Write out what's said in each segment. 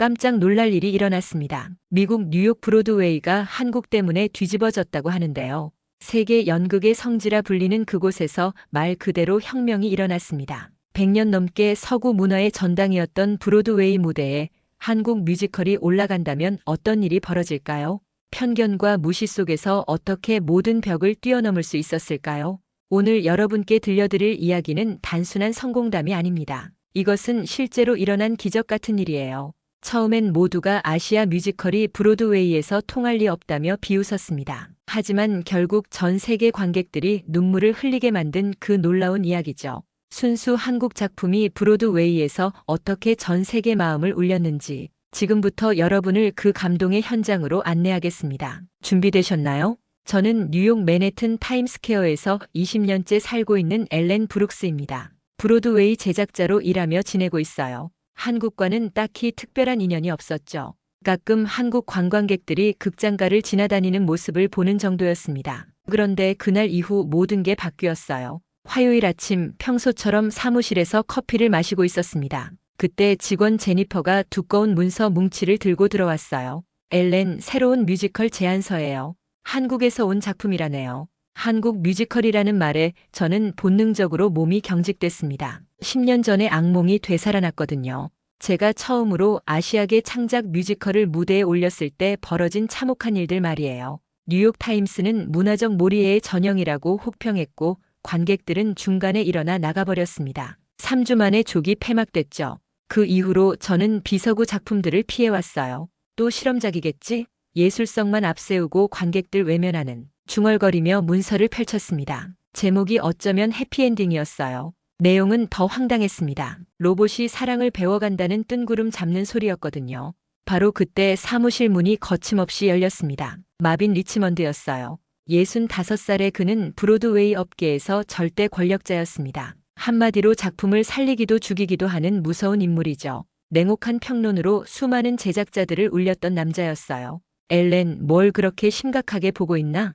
깜짝 놀랄 일이 일어났습니다. 미국 뉴욕 브로드웨이가 한국 때문에 뒤집어졌다고 하는데요. 세계 연극의 성지라 불리는 그곳에서 말 그대로 혁명이 일어났습니다. 100년 넘게 서구 문화의 전당이었던 브로드웨이 무대에 한국 뮤지컬이 올라간다면 어떤 일이 벌어질까요? 편견과 무시 속에서 어떻게 모든 벽을 뛰어넘을 수 있었을까요? 오늘 여러분께 들려드릴 이야기는 단순한 성공담이 아닙니다. 이것은 실제로 일어난 기적 같은 일이에요. 처음엔 모두가 아시아 뮤지컬이 브로드웨이에서 통할 리 없다며 비웃었습니다. 하지만 결국 전 세계 관객들이 눈물을 흘리게 만든 그 놀라운 이야기죠. 순수 한국 작품이 브로드웨이에서 어떻게 전 세계 마음을 울렸는지 지금부터 여러분을 그 감동의 현장으로 안내하겠습니다. 준비되셨나요? 저는 뉴욕 맨해튼 타임스퀘어에서 20년째 살고 있는 엘렌 브룩스입니다. 브로드웨이 제작자로 일하며 지내고 있어요. 한국과는 딱히 특별한 인연이 없었죠. 가끔 한국 관광객들이 극장가를 지나다니는 모습을 보는 정도였습니다. 그런데 그날 이후 모든 게 바뀌었어요. 화요일 아침 평소처럼 사무실에서 커피를 마시고 있었습니다. 그때 직원 제니퍼가 두꺼운 문서 뭉치를 들고 들어왔어요. 엘렌, 새로운 뮤지컬 제안서예요. 한국에서 온 작품이라네요. 한국 뮤지컬이라는 말에 저는 본능적으로 몸이 경직됐습니다. 10년 전에 악몽이 되살아났거든요. 제가 처음으로 아시아계 창작 뮤지컬을 무대에 올렸을 때 벌어진 참혹한 일들 말이에요. 뉴욕타임스는 문화적 몰이의 전형이라고 혹평했고 관객들은 중간에 일어나 나가버렸습니다. 3주 만에 조기 폐막됐죠. 그 이후로 저는 비서구 작품들을 피해왔어요. 또 실험작이겠지? 예술성만 앞세우고 관객들 외면하는 중얼거리며 문서를 펼쳤습니다. 제목이 어쩌면 해피엔딩이었어요. 내용은 더 황당했습니다. 로봇이 사랑을 배워간다는 뜬구름 잡는 소리였거든요. 바로 그때 사무실 문이 거침없이 열렸습니다. 마빈 리치먼드였어요. 65살의 그는 브로드웨이 업계에서 절대 권력자였습니다. 한마디로 작품을 살리기도 죽이기도 하는 무서운 인물이죠. 냉혹한 평론으로 수많은 제작자들을 울렸던 남자였어요. 엘렌, 뭘 그렇게 심각하게 보고 있나?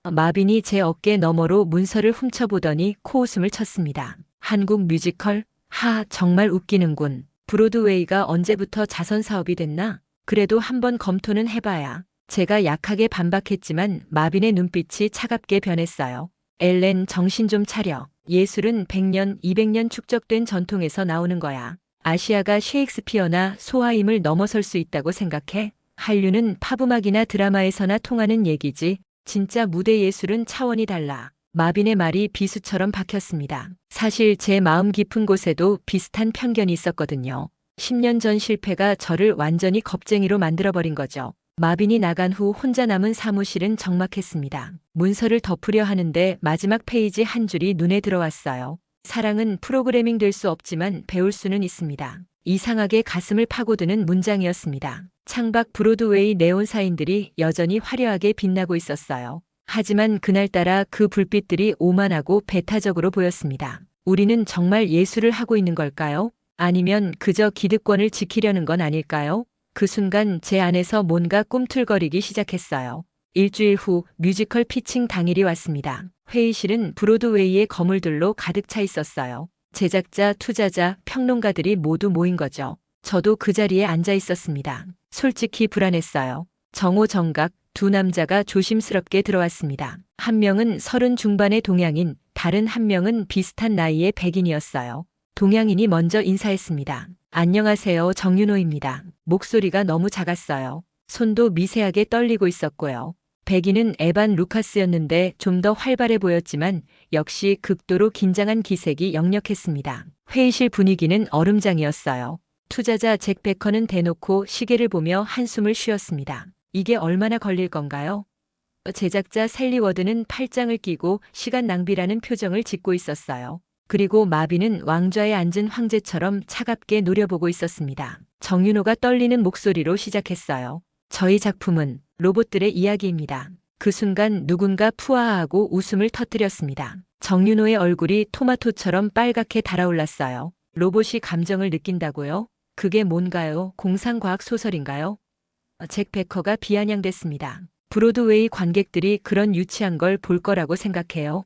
마빈이 제 어깨 너머로 문서를 훔쳐보더니 코웃음을 쳤습니다. 한국 뮤지컬? 정말 웃기는군. 브로드웨이가 언제부터 자선 사업이 됐나? 그래도 한번 검토는 해봐야. 제가 약하게 반박했지만 마빈의 눈빛이 차갑게 변했어요. 엘렌, 정신 좀 차려. 예술은 100년, 200년 축적된 전통에서 나오는 거야. 아시아가 셰익스피어나 소하임을 넘어설 수 있다고 생각해? 한류는 팝음악이나 드라마에서나 통하는 얘기지. 진짜 무대 예술은 차원이 달라. 마빈의 말이 비수처럼 박혔습니다. 사실 제 마음 깊은 곳에도 비슷한 편견이 있었거든요. 10년 전 실패가 저를 완전히 겁쟁이로 만들어버린 거죠. 마빈이 나간 후 혼자 남은 사무실은 적막했습니다. 문서를 덮으려 하는데 마지막 페이지 한 줄이 눈에 들어왔어요. 사랑은 프로그래밍 될 수 없지만 배울 수는 있습니다. 이상하게 가슴을 파고드는 문장이었습니다. 창밖 브로드웨이 네온 사인들이 여전히 화려하게 빛나고 있었어요. 하지만 그날따라 그 불빛들이 오만하고 배타적으로 보였습니다. 우리는 정말 예술을 하고 있는 걸까요? 아니면 그저 기득권을 지키려는 건 아닐까요? 그 순간 제 안에서 뭔가 꿈틀거리기 시작했어요. 일주일 후 뮤지컬 피칭 당일이 왔습니다. 회의실은 브로드웨이의 거물들로 가득 차 있었어요. 제작자, 투자자, 평론가들이 모두 모인 거죠. 저도 그 자리에 앉아 있었습니다. 솔직히 불안했어요. 정오정각 두 남자가 조심스럽게 들어왔습니다. 한 명은 30 중반의 동양인, 다른 한 명은 비슷한 나이의 백인이었어요. 동양인이 먼저 인사했습니다. 안녕하세요, 정윤호입니다. 목소리가 너무 작았어요. 손도 미세하게 떨리고 있었고요. 백인은 에반 루카스였는데 좀 더 활발해 보였지만 역시 극도로 긴장한 기색이 역력했습니다. 회의실 분위기는 얼음장이었어요. 투자자 잭 베커는 대놓고 시계를 보며 한숨을 쉬었습니다. 이게 얼마나 걸릴 건가요? 제작자 셀리 워드는 팔짱을 끼고 시간 낭비라는 표정을 짓고 있었어요. 그리고 마빈은 왕좌에 앉은 황제처럼 차갑게 노려보고 있었습니다. 정윤호가 떨리는 목소리로 시작했어요. 저희 작품은 로봇들의 이야기입니다. 그 순간 누군가 푸아하고 웃음을 터뜨렸습니다. 정윤호의 얼굴이 토마토처럼 빨갛게 달아올랐어요. 로봇이 감정을 느낀다고요? 그게 뭔가요? 공상과학 소설인가요? 잭 베커가 비아냥댔습니다. 브로드웨이 관객들이 그런 유치한 걸 볼 거라고 생각해요.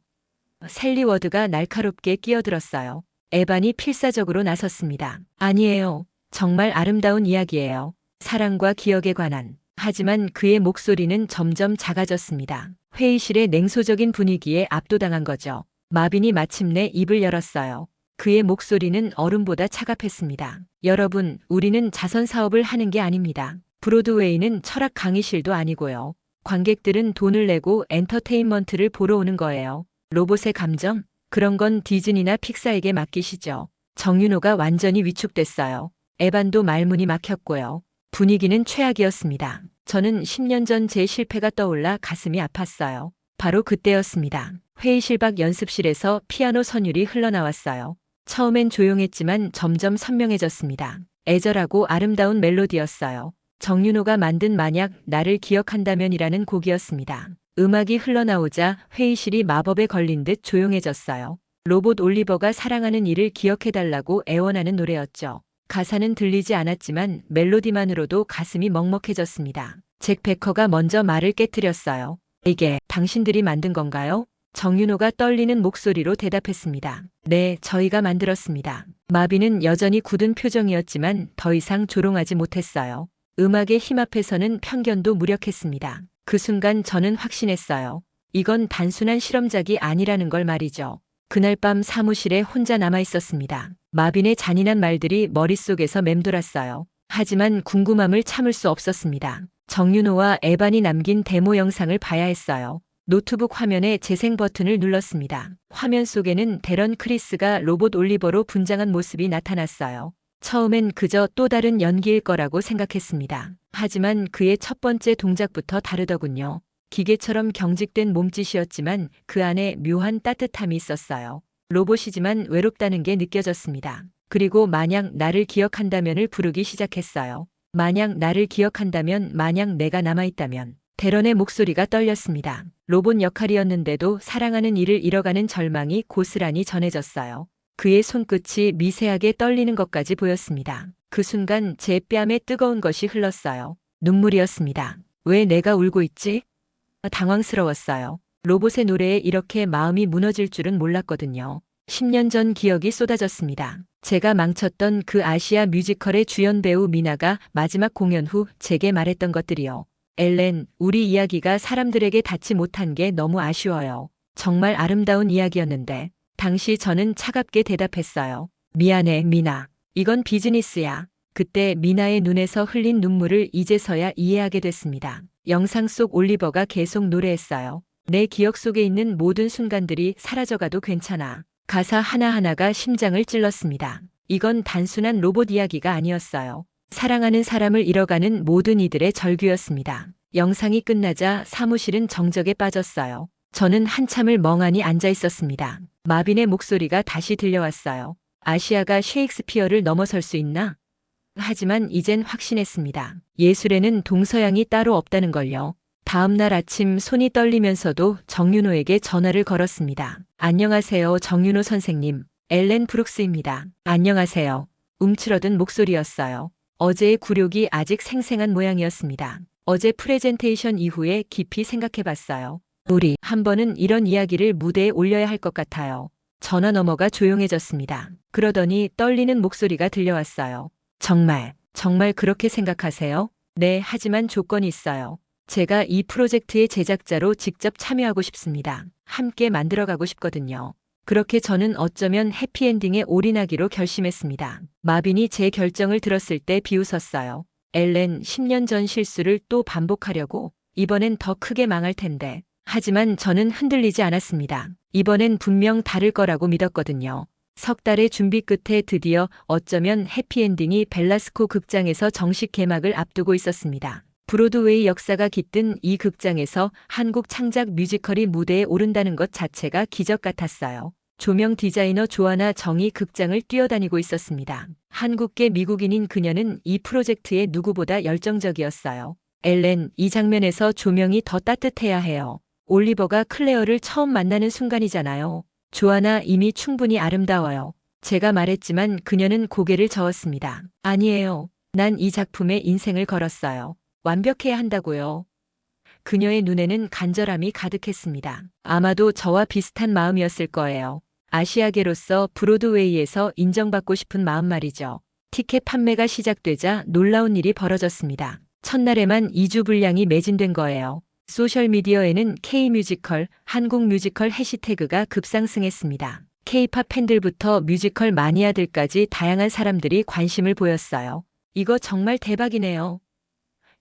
셀리 워드가 날카롭게 끼어들었어요. 에반이 필사적으로 나섰습니다. 아니에요. 정말 아름다운 이야기예요. 사랑과 기억에 관한. 하지만 그의 목소리는 점점 작아졌습니다. 회의실의 냉소적인 분위기에 압도당한 거죠. 마빈이 마침내 입을 열었어요. 그의 목소리는 얼음보다 차갑했습니다. 여러분, 우리는 자선 사업을 하는 게 아닙니다. 브로드웨이는 철학 강의실도 아니고요. 관객들은 돈을 내고 엔터테인먼트를 보러 오는 거예요. 로봇의 감정? 그런 건 디즈니나 픽사에게 맡기시죠. 정윤호가 완전히 위축됐어요. 에반도 말문이 막혔고요. 분위기는 최악이었습니다. 저는 10년 전 제 실패가 떠올라 가슴이 아팠어요. 바로 그때였습니다. 회의실 밖 연습실에서 피아노 선율이 흘러나왔어요. 처음엔 조용했지만 점점 선명해졌습니다. 애절하고 아름다운 멜로디였어요. 정윤호가 만든 만약 나를 기억한다면이라는 곡이었습니다. 음악이 흘러나오자 회의실이 마법에 걸린 듯 조용해졌어요. 로봇 올리버가 사랑하는 이를 기억해달라고 애원하는 노래였죠. 가사는 들리지 않았지만 멜로디만으로도 가슴이 먹먹해졌습니다. 잭 베커가 먼저 말을 깨뜨렸어요. 이게 당신들이 만든 건가요? 정윤호가 떨리는 목소리로 대답했습니다. 네, 저희가 만들었습니다. 마빈은 여전히 굳은 표정이었지만 더 이상 조롱하지 못했어요. 음악의 힘 앞에서는 편견도 무력했습니다. 그 순간 저는 확신했어요. 이건 단순한 실험작이 아니라는 걸 말이죠. 그날 밤 사무실에 혼자 남아 있었습니다. 마빈의 잔인한 말들이 머릿속에서 맴돌았어요. 하지만 궁금함을 참을 수 없었습니다. 정윤호와 에반이 남긴 데모 영상을 봐야 했어요. 노트북 화면에 재생 버튼을 눌렀습니다. 화면 속에는 데런 크리스가 로봇 올리버로 분장한 모습이 나타났어요. 처음엔 그저 또 다른 연기일 거라고 생각했습니다. 하지만 그의 첫 번째 동작부터 다르더군요. 기계처럼 경직된 몸짓이었지만 그 안에 묘한 따뜻함이 있었어요. 로봇이지만 외롭다는 게 느껴졌습니다. 그리고 만약 나를 기억한다면을 부르기 시작했어요. 만약 나를 기억한다면, 만약 내가 남아있다면. 데런의 목소리가 떨렸습니다. 로봇 역할이었는데도 사랑하는 이를 잃어가는 절망이 고스란히 전해졌어요. 그의 손끝이 미세하게 떨리는 것까지 보였습니다. 그 순간 제 뺨에 뜨거운 것이 흘렀어요. 눈물이었습니다. 왜 내가 울고 있지? 당황스러웠어요. 로봇의 노래에 이렇게 마음이 무너질 줄은 몰랐거든요. 10년 전 기억이 쏟아졌습니다. 제가 망쳤던 그 아시아 뮤지컬의 주연 배우 미나가 마지막 공연 후 제게 말했던 것들이요. 엘렌, 우리 이야기가 사람들에게 닿지 못한 게 너무 아쉬워요. 정말 아름다운 이야기였는데. 당시 저는 차갑게 대답했어요. 미안해, 미나. 이건 비즈니스야. 그때 미나의 눈에서 흘린 눈물을 이제서야 이해하게 됐습니다. 영상 속 올리버가 계속 노래했어요. 내 기억 속에 있는 모든 순간들이 사라져가도 괜찮아. 가사 하나하나가 심장을 찔렀습니다. 이건 단순한 로봇 이야기가 아니었어요. 사랑하는 사람을 잃어가는 모든 이들의 절규였습니다. 영상이 끝나자 사무실은 정적에 빠졌어요. 저는 한참을 멍하니 앉아 있었습니다. 마빈의 목소리가 다시 들려왔어요. 아시아가 셰익스피어를 넘어설 수 있나? 하지만 이젠 확신했습니다. 예술에는 동서양이 따로 없다는 걸요. 다음 날 아침 손이 떨리면서도 정윤호에게 전화를 걸었습니다. 안녕하세요, 정윤호 선생님. 엘렌 브룩스입니다. 안녕하세요. 움츠러든 목소리였어요. 어제의 굴욕이 아직 생생한 모양이었습니다. 어제 프레젠테이션 이후에 깊이 생각해봤어요. 우리 한 번은 이런 이야기를 무대에 올려야 할 것 같아요. 전화 너머가 조용해졌습니다. 그러더니 떨리는 목소리가 들려왔어요. 정말 그렇게 생각하세요? 네, 하지만 조건이 있어요. 제가 이 프로젝트의 제작자로 직접 참여하고 싶습니다. 함께 만들어가고 싶거든요. 그렇게 저는 어쩌면 해피엔딩에 올인하기로 결심했습니다. 마빈이 제 결정을 들었을 때 비웃었어요. 엘렌, 10년 전 실수를 또 반복하려고? 이번엔 더 크게 망할 텐데. 하지만 저는 흔들리지 않았습니다. 이번엔 분명 다를 거라고 믿었거든요. 석 달의 준비 끝에 드디어 어쩌면 해피엔딩이 벨라스코 극장에서 정식 개막을 앞두고 있었습니다. 브로드웨이 역사가 깃든 이 극장에서 한국 창작 뮤지컬이 무대에 오른다는 것 자체가 기적 같았어요. 조명 디자이너 조아나 정이 극장을 뛰어다니고 있었습니다. 한국계 미국인인 그녀는 이 프로젝트에 누구보다 열정적이었어요. 엘렌, 이 장면에서 조명이 더 따뜻해야 해요. 올리버가 클레어를 처음 만나는 순간이잖아요. 조아나, 이미 충분히 아름다워요. 제가 말했지만 그녀는 고개를 저었습니다. 아니에요. 난 이 작품에 인생을 걸었어요. 완벽해야 한다고요. 그녀의 눈에는 간절함이 가득했습니다. 아마도 저와 비슷한 마음이었을 거예요. 아시아계로서 브로드웨이에서 인정받고 싶은 마음 말이죠. 티켓 판매가 시작되자 놀라운 일이 벌어졌습니다. 첫날에만 2주 분량이 매진된 거예요. 소셜미디어에는 K-뮤지컬, 한국 뮤지컬 해시태그가 급상승했습니다. K-팝 팬들부터 뮤지컬 마니아들까지 다양한 사람들이 관심을 보였어요. 이거 정말 대박이네요.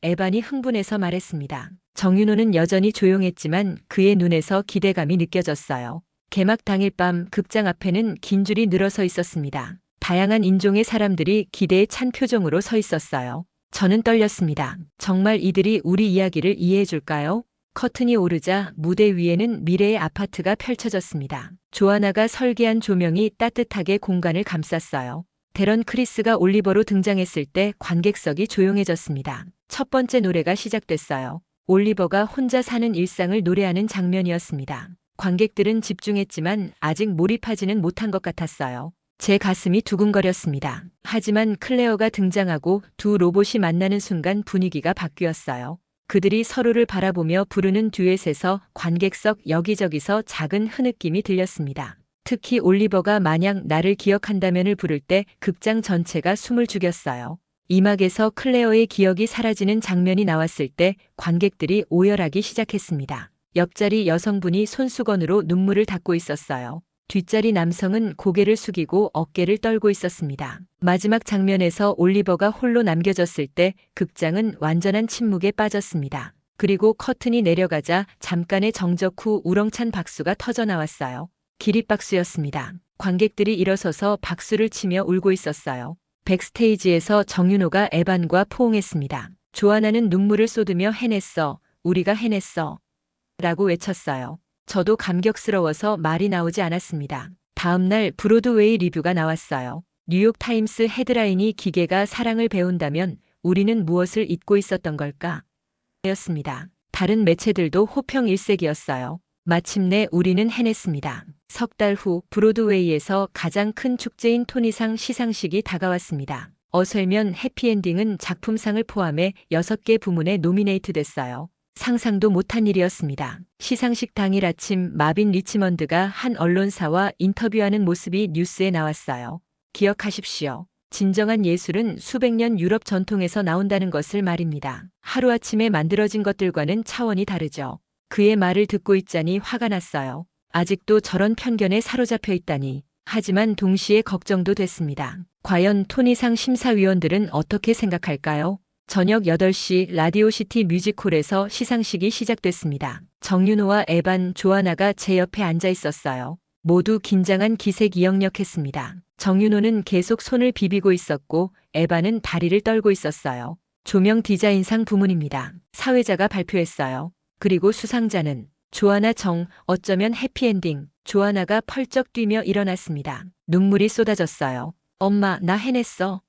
에반이 흥분해서 말했습니다. 정윤호는 여전히 조용했지만 그의 눈에서 기대감이 느껴졌어요. 개막 당일 밤 극장 앞에는 긴 줄이 늘어서 있었습니다. 다양한 인종의 사람들이 기대에 찬 표정으로 서 있었어요. 저는 떨렸습니다. 정말 이들이 우리 이야기를 이해해 줄까요? 커튼이 오르자 무대 위에는 미래의 아파트가 펼쳐졌습니다. 조아나가 설계한 조명이 따뜻하게 공간을 감쌌어요. 데런 크리스가 올리버로 등장했을 때 관객석이 조용해졌습니다. 첫 번째 노래가 시작됐어요. 올리버가 혼자 사는 일상을 노래하는 장면이었습니다. 관객들은 집중했지만 아직 몰입하지는 못한 것 같았어요. 제 가슴이 두근거렸습니다. 하지만 클레어가 등장하고 두 로봇이 만나는 순간 분위기가 바뀌었어요. 그들이 서로를 바라보며 부르는 듀엣에서 관객석 여기저기서 작은 흐느낌이 들렸습니다. 특히 올리버가 만약 나를 기억한다면을 부를 때 극장 전체가 숨을 죽였어요. 이막에서 클레어의 기억이 사라지는 장면이 나왔을 때 관객들이 오열하기 시작했습니다. 옆자리 여성분이 손수건으로 눈물을 닦고 있었어요. 뒷자리 남성은 고개를 숙이고 어깨를 떨고 있었습니다. 마지막 장면에서 올리버가 홀로 남겨졌을 때 극장은 완전한 침묵에 빠졌습니다. 그리고 커튼이 내려가자 잠깐의 정적 후 우렁찬 박수가 터져나왔어요. 기립박수였습니다. 관객들이 일어서서 박수를 치며 울고 있었어요. 백스테이지에서 정윤호가 에반과 포옹했습니다. 조아나는 눈물을 쏟으며 해냈어. 우리가 해냈어. 라고 외쳤어요. 저도 감격스러워서 말이 나오지 않았습니다. 다음 날 브로드웨이 리뷰가 나왔어요. 뉴욕타임스 헤드라인이 기계가 사랑을 배운다면 우리는 무엇을 잊고 있었던 걸까? 였습니다. 다른 매체들도 호평 일색이었어요. 마침내 우리는 해냈습니다. 석 달 후 브로드웨이에서 가장 큰 축제인 토니상 시상식이 다가왔습니다. 어설면 해피엔딩은 작품상을 포함해 6개 부문에 노미네이트 됐어요. 상상도 못한 일이었습니다. 시상식 당일 아침 마빈 리치먼드가 한 언론사와 인터뷰하는 모습이 뉴스에 나왔어요. 기억하십시오. 진정한 예술은 수백 년 유럽 전통에서 나온다는 것을 말입니다. 하루아침에 만들어진 것들과는 차원이 다르죠. 그의 말을 듣고 있자니 화가 났어요. 아직도 저런 편견에 사로잡혀 있다니. 하지만 동시에 걱정도 됐습니다. 과연 토니상 심사위원들은 어떻게 생각할까요? 저녁 8시 라디오시티 뮤직홀에서 시상식이 시작됐습니다. 정윤호와 에반, 조아나가 제 옆에 앉아 있었어요. 모두 긴장한 기색이 역력했습니다. 정윤호는 계속 손을 비비고 있었고 에반은 다리를 떨고 있었어요. 조명 디자인상 부문입니다. 사회자가 발표했어요. 그리고 수상자는 조아나 정, 어쩌면 해피엔딩. 조아나가 펄쩍 뛰며 일어났습니다. 눈물이 쏟아졌어요. 엄마, 나 해냈어.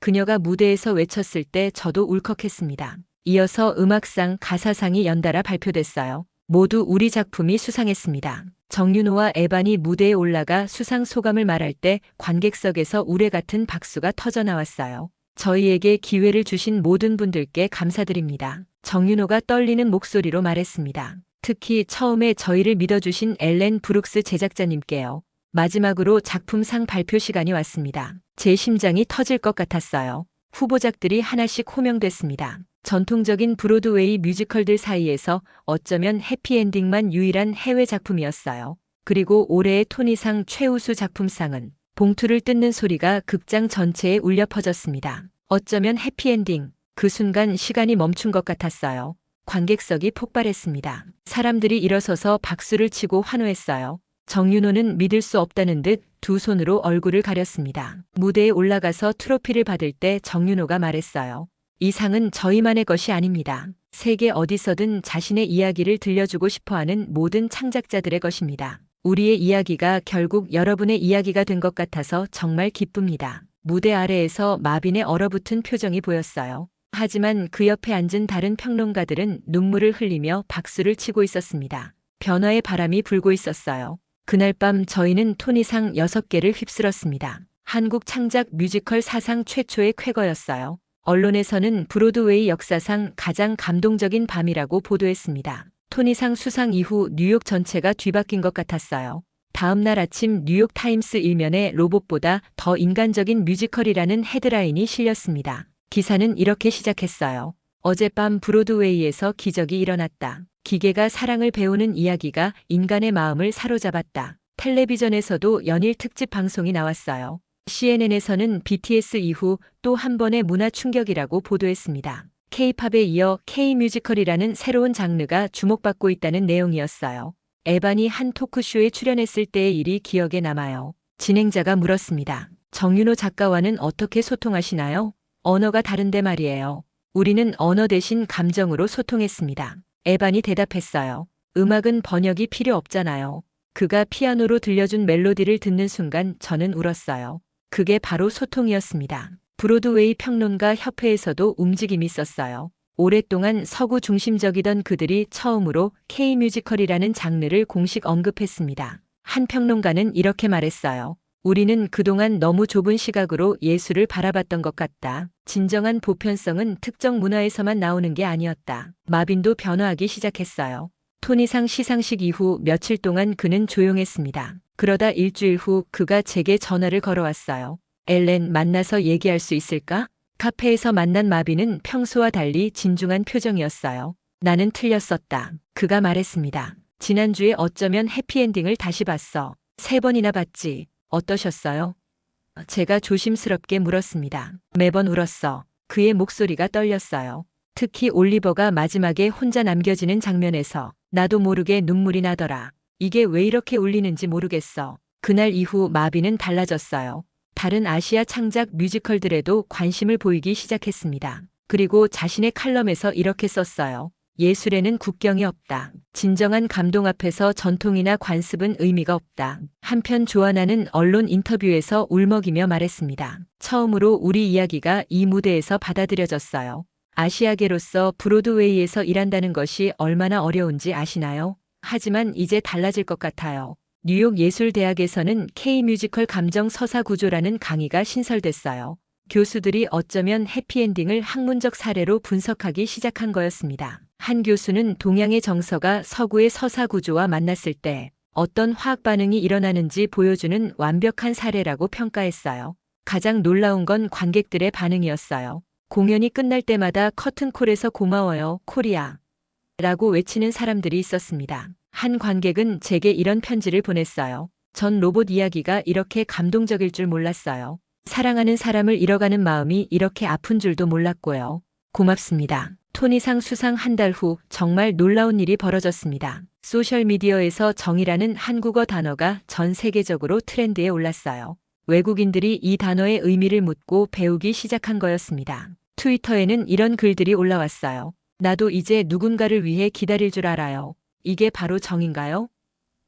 그녀가 무대에서 외쳤을 때 저도 울컥했습니다. 이어서 음악상, 가사상이 연달아 발표됐어요. 모두 우리 작품이 수상했습니다. 정윤호와 에반이 무대에 올라가 수상 소감을 말할 때 관객석에서 우레 같은 박수가 터져나왔어요. 저희에게 기회를 주신 모든 분들께 감사드립니다. 정윤호가 떨리는 목소리로 말했습니다. 특히 처음에 저희를 믿어주신 엘렌 브룩스 제작자님께요. 마지막으로 작품상 발표 시간이 왔습니다. 제 심장이 터질 것 같았어요. 후보작들이 하나씩 호명됐습니다. 전통적인 브로드웨이 뮤지컬들 사이에서 어쩌면 해피엔딩만 유일한 해외 작품이었어요. 그리고 올해의 토니상 최우수 작품상은 봉투를 뜯는 소리가 극장 전체에 울려 퍼졌습니다. 어쩌면 해피엔딩. 그 순간 시간이 멈춘 것 같았어요. 관객석이 폭발했습니다. 사람들이 일어서서 박수를 치고 환호했어요. 정윤호는 믿을 수 없다는 듯 두 손으로 얼굴을 가렸습니다. 무대에 올라가서 트로피를 받을 때 정윤호가 말했어요. 이 상은 저희만의 것이 아닙니다. 세계 어디서든 자신의 이야기를 들려주고 싶어하는 모든 창작자들의 것입니다. 우리의 이야기가 결국 여러분의 이야기가 된 것 같아서 정말 기쁩니다. 무대 아래에서 마빈의 얼어붙은 표정이 보였어요. 하지만 그 옆에 앉은 다른 평론가들은 눈물을 흘리며 박수를 치고 있었습니다. 변화의 바람이 불고 있었어요. 그날 밤 저희는 토니상 6개를 휩쓸었습니다. 한국 창작 뮤지컬 사상 최초의 쾌거였어요. 언론에서는 브로드웨이 역사상 가장 감동적인 밤이라고 보도했습니다. 토니상 수상 이후 뉴욕 전체가 뒤바뀐 것 같았어요. 다음 날 아침 뉴욕 타임스 일면에 로봇보다 더 인간적인 뮤지컬이라는 헤드라인이 실렸습니다. 기사는 이렇게 시작했어요. 어젯밤 브로드웨이에서 기적이 일어났다. 기계가 사랑을 배우는 이야기가 인간의 마음을 사로잡았다. 텔레비전에서도 연일 특집 방송이 나왔어요. CNN에서는 BTS 이후 또 한 번의 문화 충격이라고 보도했습니다. K-팝에 이어 K-뮤지컬이라는 새로운 장르가 주목받고 있다는 내용이었어요. 에반이 한 토크쇼에 출연했을 때의 일이 기억에 남아요. 진행자가 물었습니다. 정윤호 작가와는 어떻게 소통하시나요? 언어가 다른데 말이에요. 우리는 언어 대신 감정으로 소통했습니다. 에반이 대답했어요. 음악은 번역이 필요 없잖아요. 그가 피아노로 들려준 멜로디를 듣는 순간 저는 울었어요. 그게 바로 소통이었습니다. 브로드웨이 평론가 협회에서도 움직임이 있었어요. 오랫동안 서구 중심적이던 그들이 처음으로 K-뮤지컬이라는 장르를 공식 언급했습니다. 한 평론가는 이렇게 말했어요. 우리는 그동안 너무 좁은 시각으로 예술을 바라봤던 것 같다. 진정한 보편성은 특정 문화에서만 나오는 게 아니었다. 마빈도 변화하기 시작했어요. 토니상 시상식 이후 며칠 동안 그는 조용했습니다. 그러다 일주일 후 그가 제게 전화를 걸어왔어요. 엘렌, 만나서 얘기할 수 있을까? 카페에서 만난 마빈은 평소와 달리 진중한 표정이었어요. 나는 틀렸었다. 그가 말했습니다. 지난주에 어쩌면 해피엔딩을 다시 봤어. 3번이나 봤지. 어떠셨어요? 제가 조심스럽게 물었습니다. 매번 울었어. 그의 목소리가 떨렸어요. 특히 올리버가 마지막에 혼자 남겨지는 장면에서 나도 모르게 눈물이 나더라. 이게 왜 이렇게 울리는지 모르겠어. 그날 이후 마빈은 달라졌어요. 다른 아시아 창작 뮤지컬들에도 관심을 보이기 시작했습니다. 그리고 자신의 칼럼에서 이렇게 썼어요. 예술에는 국경이 없다. 진정한 감동 앞에서 전통이나 관습은 의미가 없다. 한편 조아나는 언론 인터뷰에서 울먹이며 말했습니다. 처음으로 우리 이야기가 이 무대에서 받아들여졌어요. 아시아계로서 브로드웨이에서 일한다는 것이 얼마나 어려운지 아시나요? 하지만 이제 달라질 것 같아요. 뉴욕 예술대학에서는 K-뮤지컬 감정 서사 구조라는 강의가 신설됐어요. 교수들이 어쩌면 해피엔딩을 학문적 사례로 분석하기 시작한 거였습니다. 한 교수는 동양의 정서가 서구의 서사 구조와 만났을 때 어떤 화학 반응이 일어나는지 보여주는 완벽한 사례라고 평가했어요. 가장 놀라운 건 관객들의 반응이었어요. 공연이 끝날 때마다 커튼콜에서 고마워요, 코리아 라고 외치는 사람들이 있었습니다. 한 관객은 제게 이런 편지를 보냈어요. 전 로봇 이야기가 이렇게 감동적일 줄 몰랐어요. 사랑하는 사람을 잃어가는 마음이 이렇게 아픈 줄도 몰랐고요. 고맙습니다. 토니상 수상 한 달 후 정말 놀라운 일이 벌어졌습니다. 소셜미디어에서 정이라는 한국어 단어가 전 세계적으로 트렌드에 올랐어요. 외국인들이 이 단어의 의미를 묻고 배우기 시작한 거였습니다. 트위터에는 이런 글들이 올라왔어요. 나도 이제 누군가를 위해 기다릴 줄 알아요. 이게 바로 정인가요?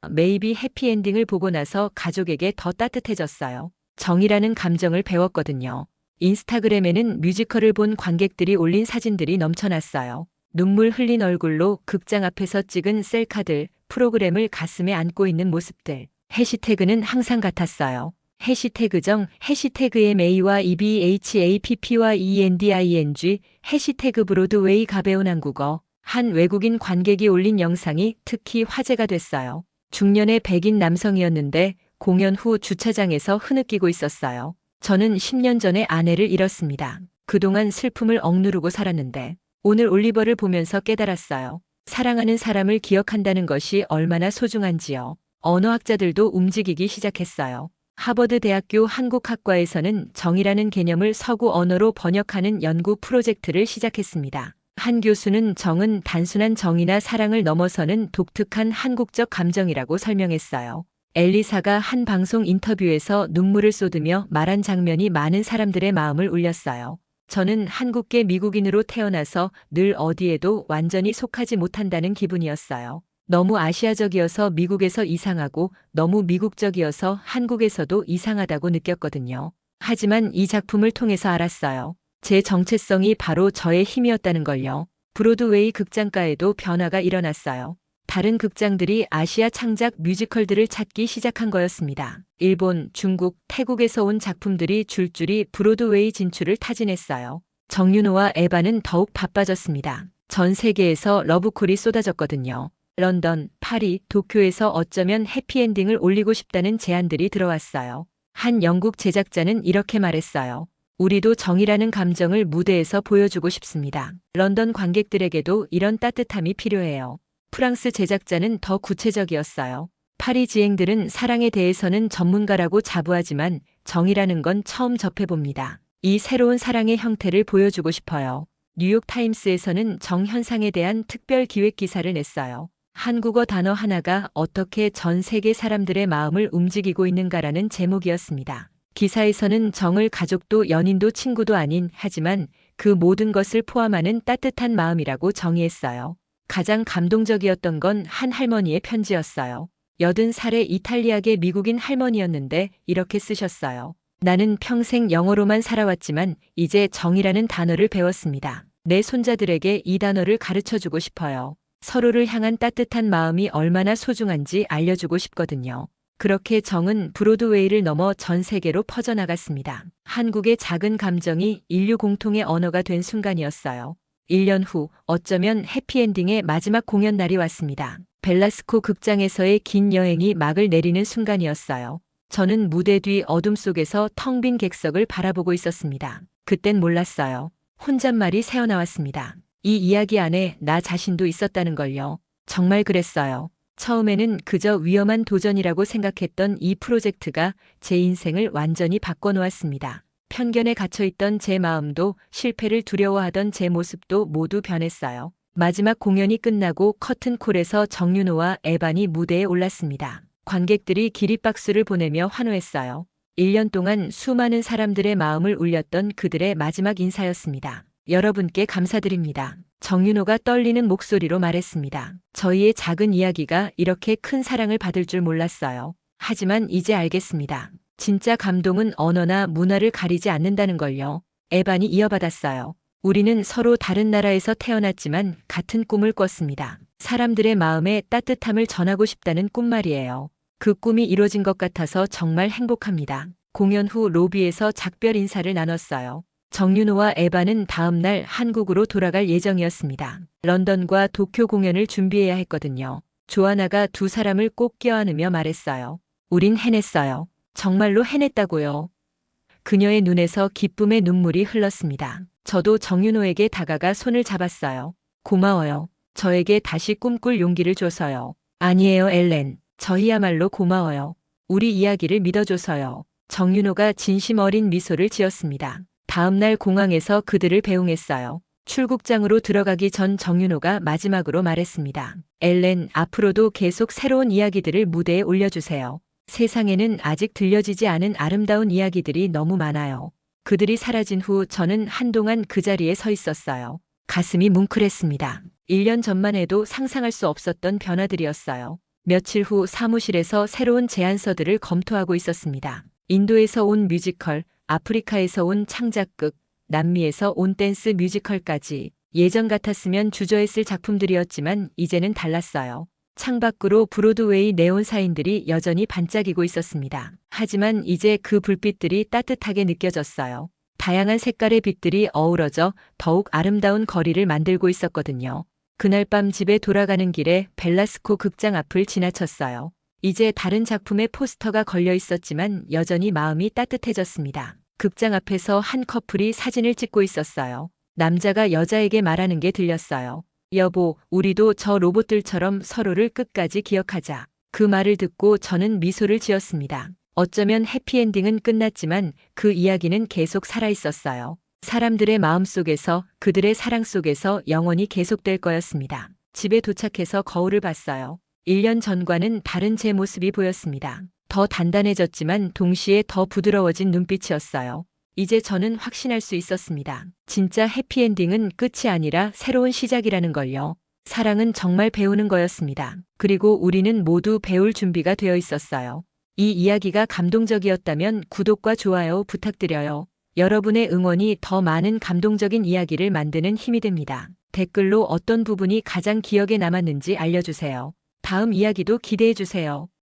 메이비 해피엔딩을 보고 나서 가족에게 더 따뜻해졌어요. 정이라는 감정을 배웠거든요. 인스타그램에는 뮤지컬을 본 관객들이 올린 사진들이 넘쳐났어요. 눈물 흘린 얼굴로 극장 앞에서 찍은 셀카들, 프로그램을 가슴에 안고 있는 모습들. 해시태그는 항상 같았어요. 해시태그 정, 해시태그 MA와 EBHAPP와 ENDING, 해시태그 브로드웨이 가벼운 한국어. 한 외국인 관객이 올린 영상이 특히 화제가 됐어요. 중년의 백인 남성이었는데 공연 후 주차장에서 흐느끼고 있었어요. 저는 10년 전에 아내를 잃었습니다. 그동안 슬픔을 억누르고 살았는데 오늘 올리버를 보면서 깨달았어요. 사랑하는 사람을 기억한다는 것이 얼마나 소중한지요. 언어학자들도 움직이기 시작했어요. 하버드 대학교 한국학과에서는 정이라는 개념을 서구 언어로 번역하는 연구 프로젝트를 시작했습니다. 한 교수는 정은 단순한 정이나 사랑을 넘어서는 독특한 한국적 감정이라고 설명했어요. 엘리사가 한 방송 인터뷰에서 눈물을 쏟으며 말한 장면이 많은 사람들의 마음을 울렸어요. 저는 한국계 미국인으로 태어나서 늘 어디에도 완전히 속하지 못한다는 기분이었어요. 너무 아시아적이어서 미국에서 이상하고 너무 미국적이어서 한국에서도 이상하다고 느꼈거든요. 하지만 이 작품을 통해서 알았어요. 제 정체성이 바로 저의 힘이었다는 걸요. 브로드웨이 극장가에도 변화가 일어났어요. 다른 극장들이 아시아 창작 뮤지컬들을 찾기 시작한 거였습니다. 일본, 중국, 태국에서 온 작품들이 줄줄이 브로드웨이 진출을 타진했어요. 정윤호와 에바는 더욱 바빠졌습니다. 전 세계에서 러브콜이 쏟아졌거든요. 런던, 파리, 도쿄에서 어쩌면 해피엔딩을 올리고 싶다는 제안들이 들어왔어요. 한 영국 제작자는 이렇게 말했어요. 우리도 정이라는 감정을 무대에서 보여주고 싶습니다. 런던 관객들에게도 이런 따뜻함이 필요해요. 프랑스 제작자는 더 구체적이었어요. 파리 지행들은 사랑에 대해서는 전문가라고 자부하지만 정이라는 건 처음 접해봅니다. 이 새로운 사랑의 형태를 보여주고 싶어요. 뉴욕 타임스에서는 정 현상에 대한 특별 기획 기사를 냈어요. 한국어 단어 하나가 어떻게 전 세계 사람들의 마음을 움직이고 있는가라는 제목이었습니다. 기사에서는 정을 가족도 연인도 친구도 아닌 하지만 그 모든 것을 포함하는 따뜻한 마음이라고 정의했어요. 가장 감동적이었던 건 한 할머니의 편지였어요. 80살의 이탈리아계 미국인 할머니였는데 이렇게 쓰셨어요. 나는 평생 영어로만 살아왔지만 이제 정이라는 단어를 배웠습니다. 내 손자들에게 이 단어를 가르쳐주고 싶어요. 서로를 향한 따뜻한 마음이 얼마나 소중한지 알려주고 싶거든요. 그렇게 정은 브로드웨이를 넘어 전 세계로 퍼져나갔습니다. 한국의 작은 감정이 인류 공통의 언어가 된 순간이었어요. 1년 후 어쩌면 해피엔딩의 마지막 공연 날이 왔습니다. 벨라스코 극장에서의 긴 여행이 막을 내리는 순간이었어요. 저는 무대 뒤 어둠 속에서 텅 빈 객석을 바라보고 있었습니다. 그땐 몰랐어요. 혼잣말이 새어나왔습니다. 이 이야기 안에 나 자신도 있었다는 걸요. 정말 그랬어요. 처음에는 그저 위험한 도전이라고 생각했던 이 프로젝트가 제 인생을 완전히 바꿔놓았습니다. 편견에 갇혀있던 제 마음도 실패를 두려워하던 제 모습도 모두 변했어요. 마지막 공연이 끝나고 커튼콜에서 정윤호와 에반이 무대에 올랐습니다. 관객들이 기립박수를 보내며 환호했어요. 1년 동안 수많은 사람들의 마음을 울렸던 그들의 마지막 인사였습니다. 여러분께 감사드립니다. 정윤호가 떨리는 목소리로 말했습니다. 저희의 작은 이야기가 이렇게 큰 사랑을 받을 줄 몰랐어요. 하지만 이제 알겠습니다. 진짜 감동은 언어나 문화를 가리지 않는다는 걸요. 에반이 이어받았어요. 우리는 서로 다른 나라에서 태어났지만 같은 꿈을 꿨습니다. 사람들의 마음에 따뜻함을 전하고 싶다는 꿈 말이에요. 그 꿈이 이루어진 것 같아서 정말 행복합니다. 공연 후 로비에서 작별 인사를 나눴어요. 정윤호와 에반은 다음 날 한국으로 돌아갈 예정이었습니다. 런던과 도쿄 공연을 준비해야 했거든요. 조아나가 두 사람을 꼭 껴안으며 말했어요. 우린 해냈어요. 정말로 해냈다고요. 그녀의 눈에서 기쁨의 눈물이 흘렀습니다. 저도 정윤호에게 다가가 손을 잡았어요. 고마워요. 저에게 다시 꿈꿀 용기를 줘서요. 아니에요, 엘렌. 저희야말로 고마워요. 우리 이야기를 믿어줘서요. 정윤호가 진심 어린 미소를 지었습니다. 다음 날 공항에서 그들을 배웅했어요. 출국장으로 들어가기 전 정윤호가 마지막으로 말했습니다. 엘렌, 앞으로도 계속 새로운 이야기들을 무대에 올려주세요. 세상에는 아직 들려지지 않은 아름다운 이야기들이 너무 많아요. 그들이 사라진 후 저는 한동안 그 자리에 서 있었어요. 가슴이 뭉클했습니다. 1년 전만 해도 상상할 수 없었던 변화들이었어요. 며칠 후 사무실에서 새로운 제안서들을 검토하고 있었습니다. 인도에서 온 뮤지컬, 아프리카에서 온 창작극, 남미에서 온 댄스 뮤지컬까지 예전 같았으면 주저했을 작품들이었지만 이제는 달랐어요. 창밖으로 브로드웨이 네온 사인들이 여전히 반짝이고 있었습니다. 하지만 이제 그 불빛들이 따뜻하게 느껴졌어요. 다양한 색깔의 빛들이 어우러져 더욱 아름다운 거리를 만들고 있었거든요. 그날 밤 집에 돌아가는 길에 벨라스코 극장 앞을 지나쳤어요. 이제 다른 작품의 포스터가 걸려 있었지만 여전히 마음이 따뜻해졌습니다. 극장 앞에서 한 커플이 사진을 찍고 있었어요. 남자가 여자에게 말하는 게 들렸어요. 여보, 우리도 저 로봇들처럼 서로를 끝까지 기억하자. 그 말을 듣고 저는 미소를 지었습니다. 어쩌면 해피엔딩은 끝났지만 그 이야기는 계속 살아있었어요. 사람들의 마음속에서, 그들의 사랑 속에서 영원히 계속될 거였습니다. 집에 도착해서 거울을 봤어요. 1년 전과는 다른 제 모습이 보였습니다. 더 단단해졌지만 동시에 더 부드러워진 눈빛이었어요. 이제 저는 확신할 수 있었습니다. 진짜 해피엔딩은 끝이 아니라 새로운 시작이라는 걸요. 사랑은 정말 배우는 거였습니다. 그리고 우리는 모두 배울 준비가 되어 있었어요. 이 이야기가 감동적이었다면 구독과 좋아요 부탁드려요. 여러분의 응원이 더 많은 감동적인 이야기를 만드는 힘이 됩니다. 댓글로 어떤 부분이 가장 기억에 남았는지 알려주세요. 다음 이야기도 기대해 주세요.